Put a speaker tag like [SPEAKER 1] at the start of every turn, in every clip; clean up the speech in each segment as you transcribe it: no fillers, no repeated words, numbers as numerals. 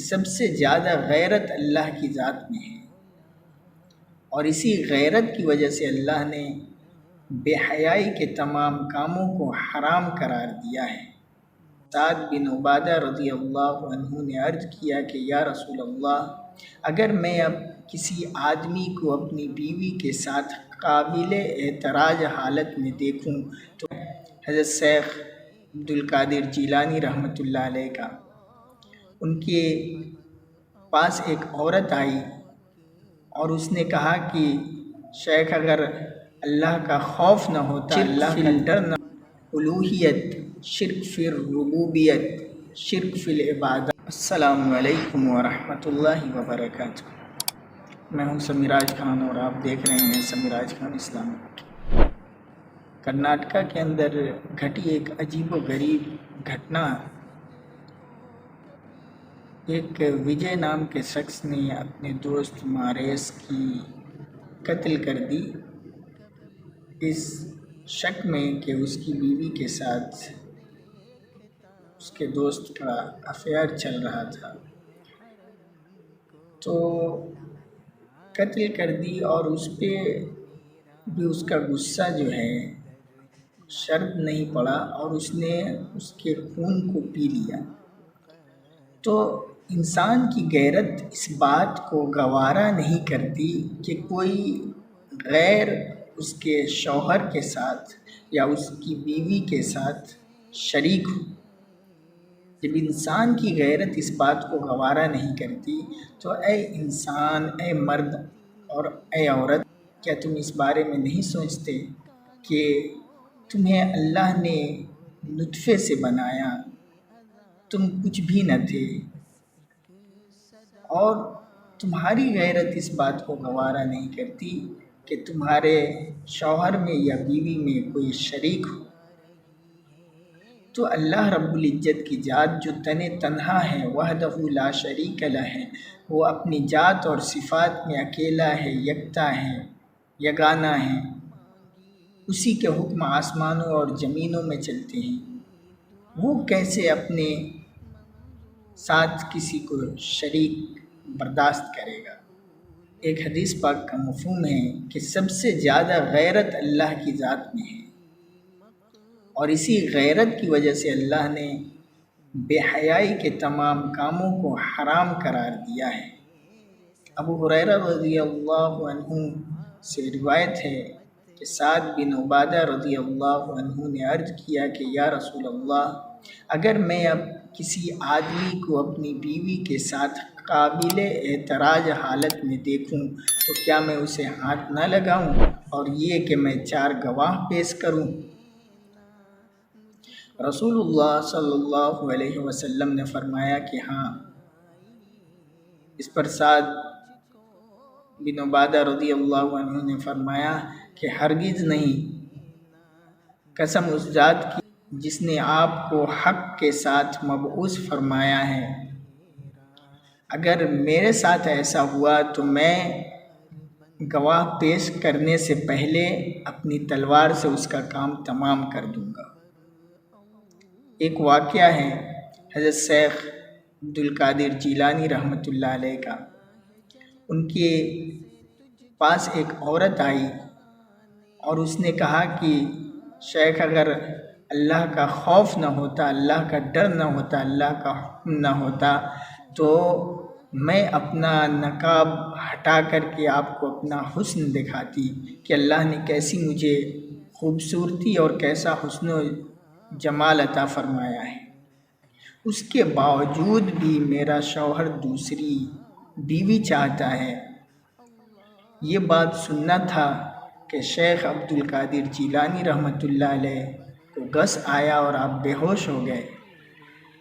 [SPEAKER 1] سب سے زیادہ غیرت اللہ کی ذات میں ہے، اور اسی غیرت کی وجہ سے اللہ نے بے حیائی کے تمام کاموں کو حرام قرار دیا ہے۔ سعد بن عبادہ رضی اللہ عنہ نے عرض کیا کہ یا رسول اللہ، اگر میں اب کسی آدمی کو اپنی بیوی کے ساتھ قابل اعتراض حالت میں دیکھوں تو حضرت شیخ عبدالقادر جیلانی رحمۃ اللہ علیہ کا ان کے پاس ایک عورت آئی اور اس نے کہا کہ شیخ، اگر اللہ کا خوف نہ ہوتا، اللہ کا ڈر نہ، الوہیت، شرک فی الربوبیت، شرک فی العبادت۔ السلام علیکم ورحمۃ اللہ وبرکاتہ۔ میں ہوں سمیراج خان اور آپ دیکھ رہے ہیں سمیراج خان اسلامک۔ کرناٹکا کے اندر گھٹی ایک عجیب و غریب گھٹنا، ایک وجے نام کے شخص نے اپنے دوست ماریس کی قتل کر دی، اس شک میں کہ اس کی بیوی کے ساتھ اس کے دوست کا افیئر چل رہا تھا، تو قتل کر دی، اور اس پہ بھی اس کا غصہ جو ہے شرط نہیں پڑا اور اس نے اس کے خون کو پی لیا۔ تو انسان کی غیرت اس بات کو گوارا نہیں کرتی کہ کوئی غیر اس کے شوہر کے ساتھ یا اس کی بیوی کے ساتھ شریک ہو۔ جب انسان کی غیرت اس بات کو گوارا نہیں کرتی تو اے انسان، اے مرد اور اے عورت، کیا تم اس بارے میں نہیں سوچتے کہ تمہیں اللہ نے نطفے سے بنایا، تم کچھ بھی نہ تھے، اور تمہاری غیرت اس بات کو گوارا نہیں کرتی کہ تمہارے شوہر میں یا بیوی میں کوئی شریک ہو۔ تو اللہ رب العزت کی ذات جو تنہا ہے، وحدہ لا شریک لہ ہے، وہ اپنی ذات اور صفات میں اکیلا ہے، یکتا ہے، یگانہ ہے، اسی کے حکم آسمانوں اور زمینوں میں چلتے ہیں، وہ کیسے اپنے ساتھ کسی کو شریک برداشت کرے گا؟ ایک حدیث پاک کا مفہوم ہے کہ سب سے زیادہ غیرت اللہ کی ذات میں ہے، اور اسی غیرت کی وجہ سے اللہ نے بے حیائی کے تمام کاموں کو حرام قرار دیا ہے۔ ابو ہریرہ رضی اللہ عنہ سے روایت ہے کہ سعد بن عبادہ رضی اللہ عنہ نے عرض کیا کہ یا رسول اللہ، اگر میں اب کسی آدمی کو اپنی بیوی کے ساتھ قابل اعتراض حالت میں دیکھوں تو کیا میں اسے ہاتھ نہ لگاؤں، اور یہ کہ میں 4 گواہ پیش کروں؟ رسول اللہ صلی اللہ علیہ وسلم نے فرمایا کہ ہاں۔ اس پر سعد بن عبادہ رضی اللہ عنہ نے فرمایا کہ ہرگز نہیں، قسم اس ذات کی جس نے آپ کو حق کے ساتھ مبعوث فرمایا ہے، اگر میرے ساتھ ایسا ہوا تو میں گواہ پیش کرنے سے پہلے اپنی تلوار سے اس کا کام تمام کر دوں گا۔ ایک واقعہ ہے حضرت شیخ عبدالقادر جیلانی رحمۃ اللہ علیہ کا، ان کے پاس ایک عورت آئی اور اس نے کہا کہ شیخ، اگر اللہ کا خوف نہ ہوتا، اللہ کا ڈر نہ ہوتا، اللہ کا حکم نہ ہوتا تو میں اپنا نقاب ہٹا کر کے آپ کو اپنا حسن دکھاتی کہ اللہ نے کیسی مجھے خوبصورتی اور کیسا حسن و جمال عطا فرمایا ہے، اس کے باوجود بھی میرا شوہر دوسری بیوی چاہتا ہے۔ یہ بات سننا تھا کہ شیخ عبدالقادر جیلانی رحمۃ اللہ علیہ کو غص آیا اور آپ بے ہوش ہو گئے۔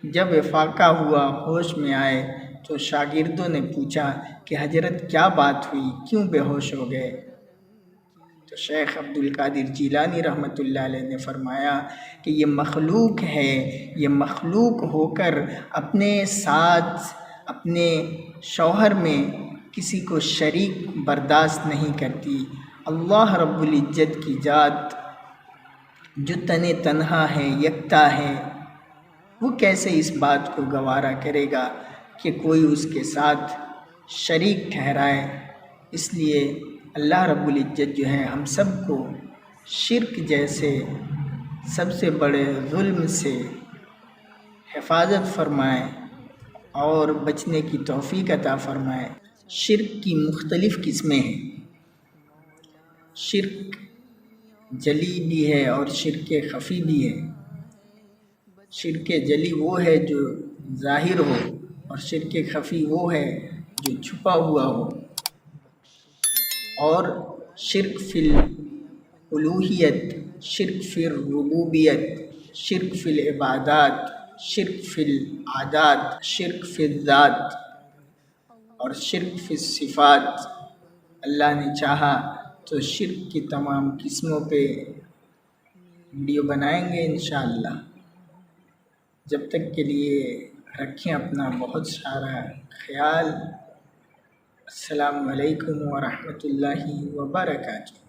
[SPEAKER 1] جب افاقہ ہوا، ہوش میں آئے تو شاگردوں نے پوچھا کہ حضرت کیا بات ہوئی، کیوں بے ہوش ہو گئے؟ تو شیخ عبدالقادر جیلانی رحمۃ اللہ علیہ نے فرمایا کہ یہ مخلوق ہے، یہ مخلوق ہو کر اپنے ساتھ اپنے شوہر میں کسی کو شریک برداشت نہیں کرتی۔ اللہ رب العزت کی ذات جو تنہا ہے، یکتا ہے، وہ کیسے اس بات کو گوارا کرے گا کہ کوئی اس کے ساتھ شریک ٹھہرائے۔ اس لیے اللہ رب العزت جو ہے ہم سب کو شرک جیسے سب سے بڑے ظلم سے حفاظت فرمائے اور بچنے کی توفیق عطا فرمائے۔ شرک کی مختلف قسمیں ہیں، شرک جلی بھی ہے اور شرک خفی بھی ہے۔ شرک جلی وہ ہے جو ظاہر ہو اور شرک خفی وہ ہے جو چھپا ہوا ہو۔ اور شرک فی الالوہیت، شرک فی الربوبیت، شرک فی العبادات، شرک فی العادات، شرک فی الذات اور شرک فی الصفات۔ اللہ نے چاہا تو شرک کی تمام قسموں پہ ویڈیو بنائیں گے انشاءاللہ۔ جب تک کے لیے رکھیں اپنا بہت سارا خیال۔ السلام علیکم ورحمۃ اللہ وبرکاتہ۔